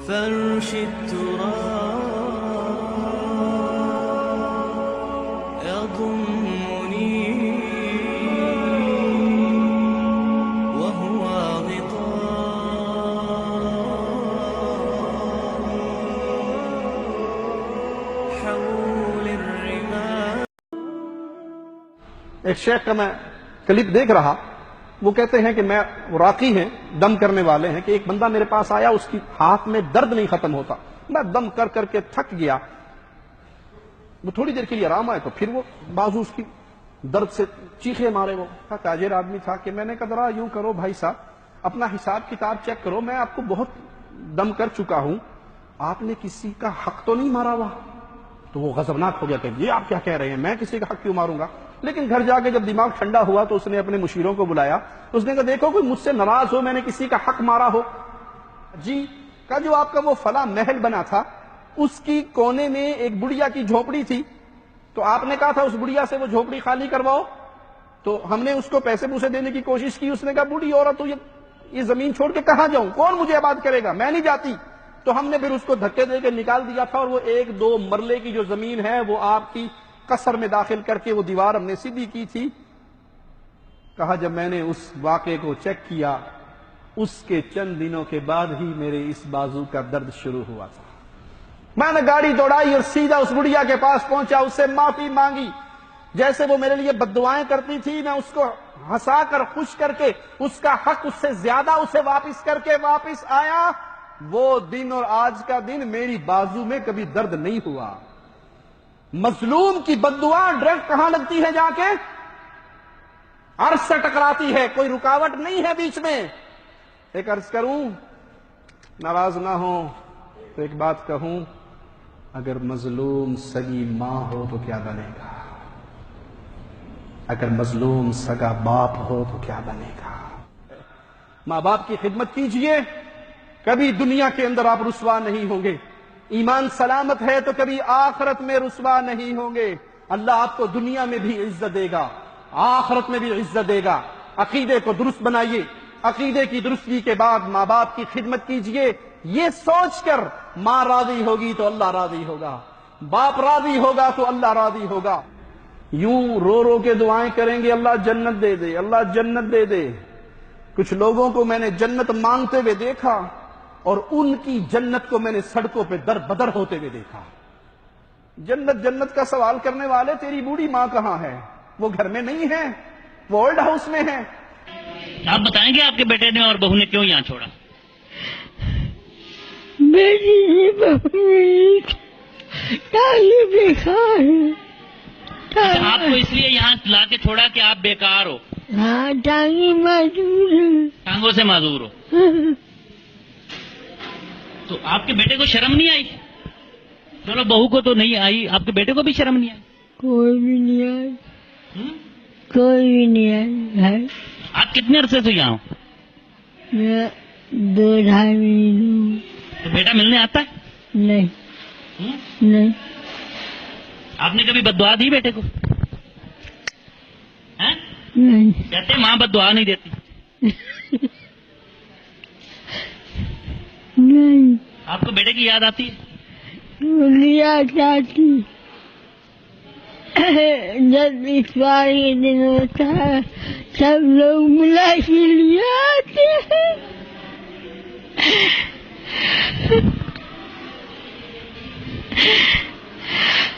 فرش التراب يضمني وهو غطاء حول الرمال. ایک شیخ کا میں کلپ دیکھ رہا، وہ کہتے ہیں کہ میں راقی ہیں، دم کرنے والے ہیں، کہ ایک بندہ میرے پاس آیا، اس کی ہاتھ میں درد نہیں ختم ہوتا، میں دم کر کر کے تھک گیا، وہ تھوڑی دیر کے لیے آرام آئے تو پھر وہ بازو اس کی درد سے چیخے مارے. وہ تاجر آدمی تھا کہ میں نے کہا ذرا یوں کرو بھائی صاحب، اپنا حساب کتاب چیک کرو، میں آپ کو بہت دم کر چکا ہوں، آپ نے کسی کا حق تو نہیں مارا ہوا؟ تو وہ غضبناک ہو گیا کہ یہ آپ کیا کہہ رہے ہیں، میں کسی کا حق کیوں ماروں گا؟ لیکن گھر جا کے جب دماغ ٹھنڈا ہوا تو اس نے اپنے مشیروں کو بلایا، اس نے کہا دیکھو کوئی مجھ سے ناراض ہو، میں نے کسی کا حق مارا ہو؟ جی. کہا جو آپ کا وہ فلاں محل بنا تھا، اس کی کونے میں ایک بڑھیا کی جھونپڑی تھی، تو آپ نے کہا تھا اس بڑھیا سے وہ جھونپڑی خالی کرواؤ، تو ہم نے اس کو پیسے پوسے دینے کی کوشش کی، اس نے کہا بوڑھی عورت یہ زمین چھوڑ کے کہاں جاؤں، کون مجھے آباد کرے گا، میں نہیں جاتی. تو ہم نے پھر اس کو دھکے دے کے نکال دیا تھا، اور وہ 1-2 مرلے کی جو زمین ہے وہ آپ کی قصر میں داخل کر کے وہ دیوار ہم نے سیدھی کی تھی. کہا جب میں نے اس واقعے کو چیک کیا، اس کے چند دنوں کے بعد ہی میرے اس بازو کا درد شروع ہوا تھا. میں نے گاڑی دوڑائی اور سیدھا اس بڑھیا کے پاس پہنچا، اس سے معافی مانگی. جیسے وہ میرے لیے بددعائیں کرتی تھی، میں اس کو ہنسا کر خوش کر کے اس کا حق اس سے زیادہ اسے واپس کر کے واپس آیا. وہ دن اور آج کا دن میری بازو میں کبھی درد نہیں ہوا. مظلوم کی بددعا ڈائریکٹ کہاں لگتی ہے؟ جا کے عرش سے ٹکراتی ہے، کوئی رکاوٹ نہیں ہے بیچ میں. ایک عرض کروں، ناراض نہ ہو تو ایک بات کہوں، اگر مظلوم سگی ماں ہو تو کیا بنے گا، اگر مظلوم سگا باپ ہو تو کیا بنے گا. ماں باپ کی خدمت کیجئے، کبھی دنیا کے اندر آپ رسوا نہیں ہوں گے. ایمان سلامت ہے تو کبھی آخرت میں رسوا نہیں ہوں گے. اللہ آپ کو دنیا میں بھی عزت دے گا، آخرت میں بھی عزت دے گا. عقیدے کو درست بنائیے، عقیدے کی درستگی کے بعد ماں باپ کی خدمت کیجئے، یہ سوچ کر ماں راضی ہوگی تو اللہ راضی ہوگا، باپ راضی ہوگا تو اللہ راضی ہوگا. یوں رو رو کے دعائیں کریں گے اللہ جنت دے دے، اللہ جنت دے دے. کچھ لوگوں کو میں نے جنت مانگتے ہوئے دیکھا، اور ان کی جنت کو میں نے سڑکوں پہ در بدر ہوتے ہوئے دیکھا. جنت جنت کا سوال کرنے والے، تیری بوڑھی ماں کہاں ہے؟ وہ گھر میں نہیں ہے، وہ اولڈ ہاؤس میں ہے. آپ بتائیں گے آپ کے بیٹے نے اور بہو نے کیوں یہاں چھوڑا؟ بیٹی نے بہو بیکار ہے. آپ کو اس لیے یہاں لا کے چھوڑا کہ آپ بیکار ہو؟ ہاں، ٹانگیں معذور ہیں، ٹانگوں سے معذور ہو. تو آپ کے بیٹے کو شرم نہیں آئی؟ چلو بہو کو تو نہیں آئی، آپ کے بیٹے کو بھی شرم نہیں آئی؟ کوئی بھی نہیں آئی، کوئی بھی نہیں آئی. آپ کتنے عرصے سے یہاں ہو؟ میں 2-2.5 مہینے. تو بیٹا ملنے آتا ہے؟ نہیں نہیں. آپ نے کبھی بددعا دی بیٹے کو؟ نہیں. کہتے ماں بددعا نہیں دیتی. نہیں. آپ کو بیٹے کی یاد آتی ہے؟ لیا چاہتی جب اتوار کے دن ہوتا ہے سب لوگ ملا کے لیا آتے ہیں.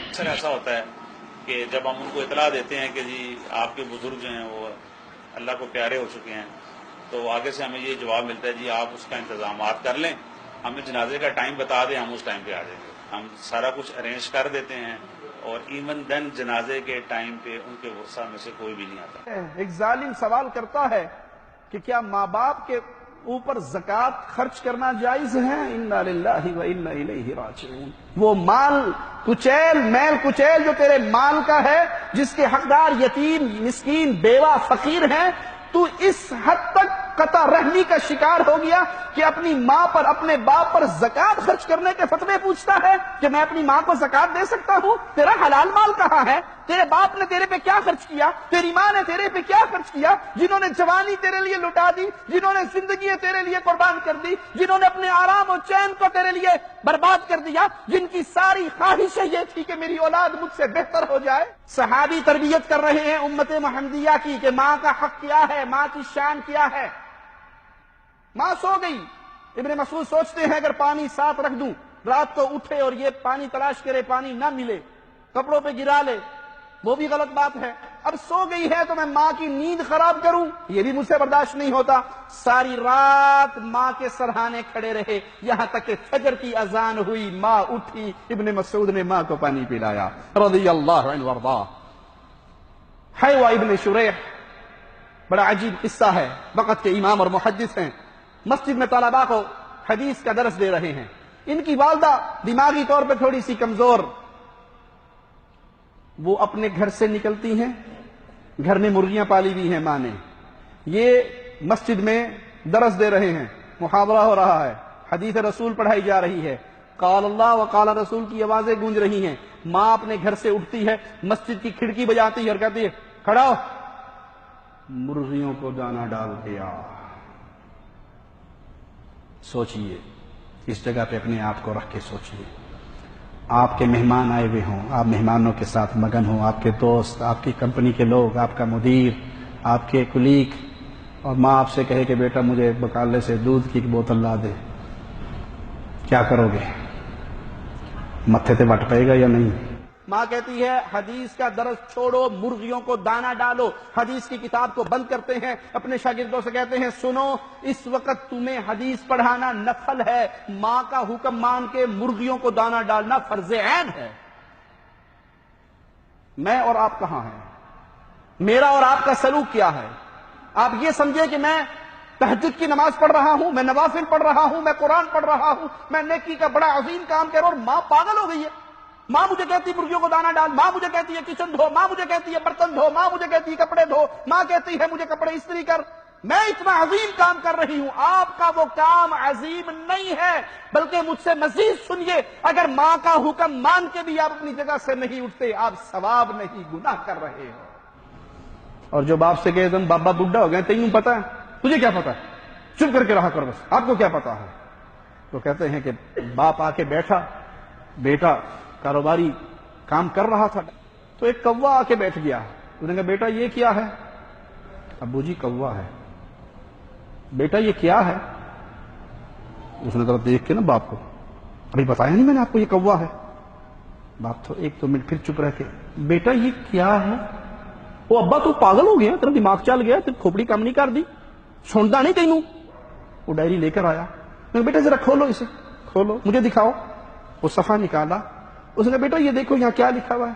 اکثر ایسا ہوتا ہے کہ جب ہم ان کو اطلاع دیتے ہیں کہ جی آپ کے بزرگ جو ہیں وہ اللہ کو پیارے ہو چکے ہیں، تو آگے سے ہمیں یہ جواب ملتا ہے جی آپ اس کا انتظامات کر لیں، ہمیں جنازے کا ٹائم بتا دیں، ہم اس ٹائم پہ آ جائیں گے. ہم سارا کچھ ارینج کر دیتے ہیں، اور ایون دین جنازے کے ٹائم پہ ان کے ورثہ میں سے کوئی بھی نہیں آتا. ایک ظالم سوال کرتا ہے کہ کیا ماں باپ کے اوپر زکوٰۃ خرچ کرنا جائز ہے؟ انا للہ و انا الیہ راجعون. وہ مال کچیل، میل کچیل جو تیرے مال کا ہے، جس کے حقدار یتیم، مسکین، بیوہ، فقیر ہیں، تو اس حد تک قطع رحمی کا شکار ہو گیا کہ اپنی ماں پر، اپنے باپ پر زکوٰۃ خرچ کرنے کے فتوے پوچھتا ہے کہ میں اپنی ماں کو زکوٰۃ دے سکتا ہوں؟ تیرا حلال مال کہاں ہے؟ تیرے باپ نے تیرے پہ کیا خرچ کیا؟ تیری ماں نے تیرے پہ کیا خرچ کیا؟ جنہوں نے جوانی تیرے لیے لٹا دی، جنہوں نے زندگی تیرے لیے قربان کر دی، جنہوں نے اپنے آرام و چین کو تیرے لیے برباد کر دیا، جن کی ساری خواہش یہ تھی کہ میری اولاد مجھ سے بہتر ہو جائے۔ صحابی تربیت کر رہے ہیں امت محمدیہ کی کہ ماں کا حق کیا ہے، ماں کی شان کیا ہے۔ ماں سو گئی، ابن مسعود سوچتے ہیں اگر پانی ساتھ رکھ دوں، رات کو اٹھے اور یہ پانی تلاش کرے، پانی نہ ملے، کپڑوں پہ گرا لے، وہ بھی غلط بات ہے۔ اب سو گئی ہے تو میں ماں کی نیند خراب کروں، یہ بھی مجھ سے برداشت نہیں ہوتا۔ ساری رات ماں کے سرہانے کھڑے رہے، یہاں تک کہ فجر کی اذان ہوئی، ماں اٹھی، ابن مسعود نے ماں کو پانی پلایا رضی اللہ عنہ وارضاہ۔ حیوہ ابن شریح، بڑا عجیب قصہ ہے، وقت کے امام اور محدث ہیں، مسجد میں طلباء کو حدیث کا درس دے رہے ہیں۔ ان کی والدہ دماغی طور پہ تھوڑی سی کمزور، وہ اپنے گھر سے نکلتی ہیں، گھر میں مرغیاں پالی ہوئی ہیں ماں نے، یہ مسجد میں درس دے رہے ہیں، محاورہ ہو رہا ہے، حدیث رسول پڑھائی جا رہی ہے، قال اللہ و قال رسول کی آوازیں گونج رہی ہیں۔ ماں اپنے گھر سے اٹھتی ہے، مسجد کی کھڑکی بجاتی ہے اور کہتی ہے کھڑا ہو، مرغیوں کو دانا ڈال دیا۔ سوچئے، اس جگہ پہ اپنے آپ کو رکھ کے سوچئے، آپ کے مہمان آئے ہوئے ہوں، آپ مہمانوں کے ساتھ مگن ہوں، آپ کے دوست، آپ کی کمپنی کے لوگ، آپ کا مدیر، آپ کے کلیگ، اور ماں آپ سے کہے کہ بیٹا مجھے بکالے سے دودھ کی ایک بوتل لا دے، کیا کرو گے؟ متھے تے وٹ پائے گا یا نہیں؟ ماں کہتی ہے حدیث کا درس چھوڑو، مرغیوں کو دانا ڈالو۔ حدیث کی کتاب کو بند کرتے ہیں، اپنے شاگردوں سے کہتے ہیں سنو، اس وقت تمہیں حدیث پڑھانا نفل ہے، ماں کا حکم مان کے مرغیوں کو دانا ڈالنا فرض عین ہے۔ میں اور آپ کہاں ہیں؟ میرا اور آپ کا سلوک کیا ہے؟ آپ یہ سمجھے کہ میں تہجد کی نماز پڑھ رہا ہوں، میں نوافل پڑھ رہا ہوں، میں قرآن پڑھ رہا ہوں، میں نیکی کا بڑا عظیم کام کر رہا ہوں، اور ماں پاگل ہو گئی ہے۔ ماں مجھے کہتی مرغیوں کو دانا ڈال، ماں مجھے کہتی ہے کچن دھو، ماں مجھے کہتی ہے برتن دھو، ماں مجھے کہتی ہے کپڑے دھو، ماں کہتی ہے مجھے کپڑے استری کر۔ میں اتنا عظیم کام کر رہی ہوں، آپ کا وہ کام عظیم نہیں ہے، بلکہ مجھ سے مزید سنیے، اگر ماں کا حکم مان کے بھی آپ اپنی جگہ سے نہیں اٹھتے، آپ ثواب نہیں گناہ کر رہے ہو۔ اور جو باپ سے کہے تم بابا بڈھا ہو گئے، تینوں پتا ہے؟ تجھے کیا پتا ہے؟ چپ کر کے رہا کر، بس آپ کو کیا پتا ہے؟ تو کہتے ہیں کہ باپ آ کے بیٹھا، بیٹا کاروباری کام کر رہا تھا، تو ایک کوا آ کے بیٹھ گیا، انہوں نے کہا بیٹا یہ کیا ہے؟ ابو جی کوا ہے۔ بیٹا یہ کیا ہے؟ اس نے طرف دیکھ کے نا باپ کو، ابھی بتایا نہیں میں نے آپ کو یہ کوا ہے؟ باپ تو ایک دو منٹ پھر چپ رہ کے، بیٹا یہ کیا ہے؟ وہ ابا تو پاگل ہو گیا، تیرا دماغ چل گیا، تیری کھوپڑی کام نہیں کر دی، سنتا نہیں تینوں؟ وہ ڈائری لے کر آیا، میں نے بیٹا ذرا کھولو اسے، کھولو مجھے دکھاؤ۔ وہ صفحہ نکالا، اس نے بیٹا یہ دیکھو یہاں کیا لکھا ہوا ہے؟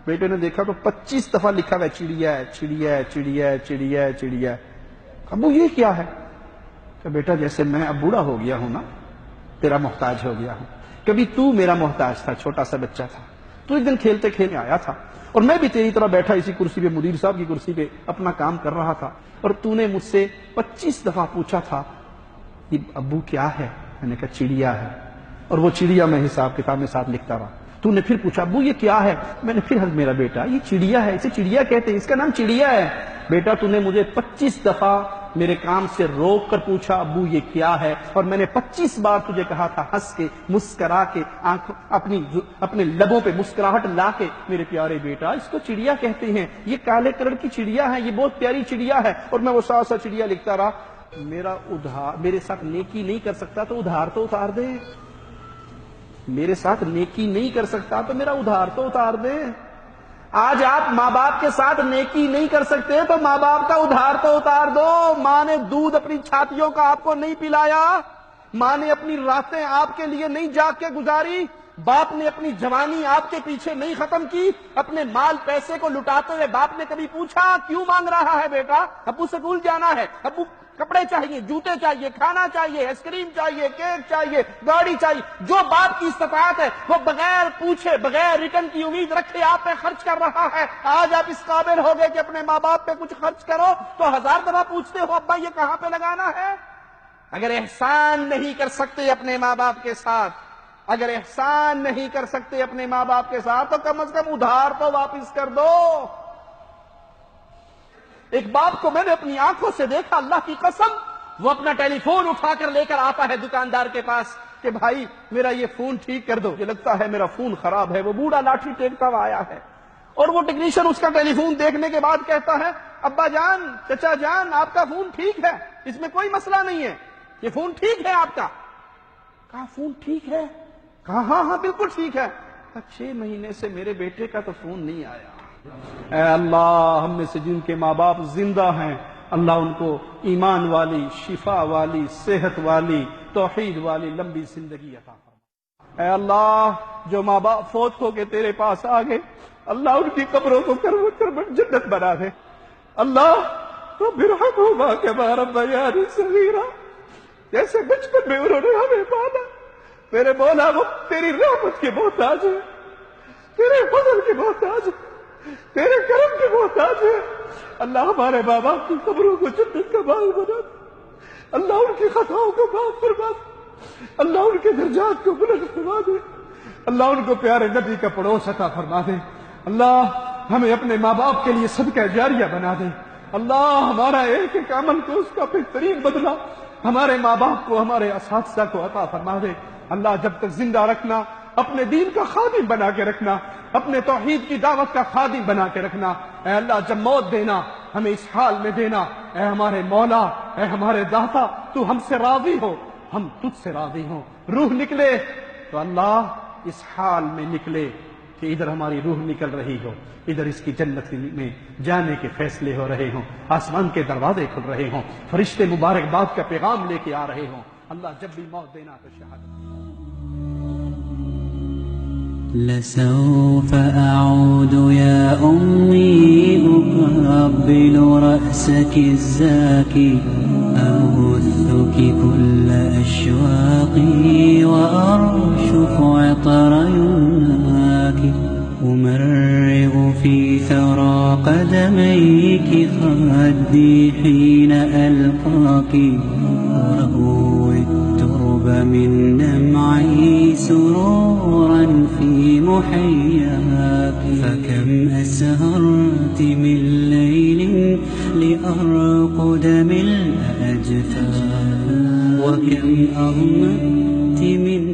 بیٹے نے دیکھا تو 25 دفعہ لکھا ہوا ہے چڑیا ہے، چڑیا ہے، چڑیا ہے، چڑیا ہے، چڑیا ہے۔ ابو یہ کیا ہے؟ کہ بیٹا جیسے میں اب بوڑھا ہو گیا ہوں نا، تیرا محتاج ہو گیا ہوں، کبھی تو میرا محتاج تھا، چھوٹا سا بچہ تھا، تو ایک دن کھیلتے کھیلنے آیا تھا، اور میں بھی تیری طرح بیٹھا اسی کرسی پہ، مدیر صاحب کی کرسی پہ اپنا کام کر رہا تھا، اور تو نے مجھ سے 25 دفعہ پوچھا تھا یہ ابو کیا ہے؟ میں نے کہا چڑیا ہے، اور وہ چڑیا میں حساب کتاب میں ساتھ لکھتا رہا۔ تو نے پھر پوچھا ابو یہ کیا ہے؟ میں نے پھر میرا بیٹا یہ چڑیا ہے، اسے چڑیا کہتے ہیں، اس کا نام چڑیا ہے۔ بیٹا تو نے مجھے 25 دفعہ میرے کام سے روک کر پوچھا ابو یہ کیا ہے، اور میں نے 25 بار تجھے کہا تھا ہنس کے، مسکرا کے، اپنے لبوں پہ مسکراہٹ لا کے، میرے پیارے بیٹا اس کو چڑیا کہتے ہیں، یہ کالے کلر کی چڑیا ہے، یہ بہت پیاری چڑیا ہے۔ اور میں وہ سا سا چڑیا لکھتا رہا۔ میرے ساتھ نیکی نہیں کر سکتا تو ادھار تو اتار دے، میرے ساتھ نیکی نہیں کر سکتا تو میرا ادھار تو اتار دے۔ آج آپ ماں باپ کے ساتھ نیکی نہیں کر سکتے تو ماں باپ کا ادھار تو اتار دو۔ ماں نے دودھ اپنی چھاتیوں کا آپ کو نہیں پلایا، ماں نے اپنی راتیں آپ کے لیے نہیں جاگ کے گزاری، باپ نے اپنی جوانی آپ کے پیچھے نہیں ختم کی، اپنے مال پیسے کو لٹاتے ہوئے باپ نے کبھی پوچھا کیوں مانگ رہا ہے بیٹا؟ ابو سکول جانا ہے، ابو کپڑے چاہیے، جوتے چاہیے، کھانا چاہیے، آئس کریم چاہیے، کیک چاہیے، گاڑی چاہیے۔ جو باپ کی استطاعت ہے وہ بغیر پوچھے، بغیر ریٹرن کی امید رکھے آپ پہ خرچ کر رہا ہے۔ آج آپ اس قابل ہو گئے کہ اپنے ماں باپ پہ کچھ خرچ کرو تو 1000 دفعہ پوچھتے ہو ابا یہ کہاں پہ لگانا ہے۔ اگر احسان نہیں کر سکتے اپنے ماں باپ کے ساتھ اگر احسان نہیں کر سکتے اپنے ماں باپ کے ساتھ تو کم از کم ادھار تو واپس کر دو۔ ایک باپ کو میں نے اپنی آنکھوں سے دیکھا، اللہ کی قسم، وہ اپنا ٹیلی فون اٹھا کر لے کر آتا ہے دکاندار کے پاس کہ بھائی میرا یہ فون ٹھیک کر دو، یہ لگتا ہے میرا فون خراب ہے۔ وہ بوڑھا لاٹھی ٹیکتا ہوا آیا ہے اور وہ ٹیکنیشین اس کا ٹیلی فون دیکھنے کے بعد کہتا ہے ابا جان، چچا جان، آپ کا فون ٹھیک ہے، اس میں کوئی مسئلہ نہیں ہے، یہ فون ٹھیک ہے آپ کا۔ کہا فون ٹھیک ہے؟ کہا ہاں ہاں بالکل ٹھیک ہے۔ 6 مہینے سے میرے بیٹے کا تو فون نہیں آیا۔ اے اللہ، ہم میں سے جن کے ماں باپ زندہ ہیں، اللہ ان کو ایمان والی، شفا والی، صحت والی، توحید والی لمبی زندگی عطا فرما۔ اے اللہ، جو ماں باپ فوت ہو کے تیرے پاس آ گئے، اللہ ان کی قبروں کو کربٹ جنت بنا دے۔ اللہ رب ارحمہما کما ربیانی صغیرا، جیسے بچپن میں انہوں نے ہمیں پالا، میرے مولا وہ تیری رحمت کے محتاج ہے، تیرے فضل کے محتاج ہے، تیرے کرم کے محتاج ہے۔ اللہ ہمارے ماں باپ کی قبروں کو جنت کا باغ بنا دے، اللہ ان کی خطاؤں کو معاف فرما دے، اللہ ان کے درجات کو بلند فرما دے، اللہ ان کو پیارے نبی کا پڑوس عطا فرما دے۔ اللہ ہمیں اپنے ماں باپ کے لیے صدقہ جاریہ بنا دے۔ اللہ ہمارا ایک ایک عمل کو اس کا بہترین بدلہ ہمارے ماں باپ کو، ہمارے اساتذہ کو عطا فرما دے۔ اللہ جب تک زندہ رکھنا، اپنے دین کا خادم بنا کے رکھنا، اپنے توحید کی دعوت کا خادم بنا کے رکھنا۔ اے اللہ جب موت دینا ہمیں اس حال میں دینا، اے ہمارے مولا، اے ہمارے داتا، تو ہم سے راضی ہو، ہم تجھ سے راضی ہوں۔ روح نکلے تو اللہ اس حال میں نکلے کہ ادھر ہماری روح نکل رہی ہو، ادھر اس کی جنت میں جانے کے فیصلے ہو رہے ہوں، آسمان کے دروازے کھل رہے ہوں، فرشتے مبارکباد کا پیغام لے کے آ رہے ہوں۔ اللہ جب بھی موت دینا تو شہادت۔ لسوف أعود يا أمي أقبل رأسك الزاكي أبثك كل أشواقي وأرشف عطر يمناك أمرغ في ثرى قدميك خدي حين ألقاك أروي الترب من دمعي سرورا في محياك فكم أسهرت من ليل لأرقد ملء أجفاك وكم أغمدت من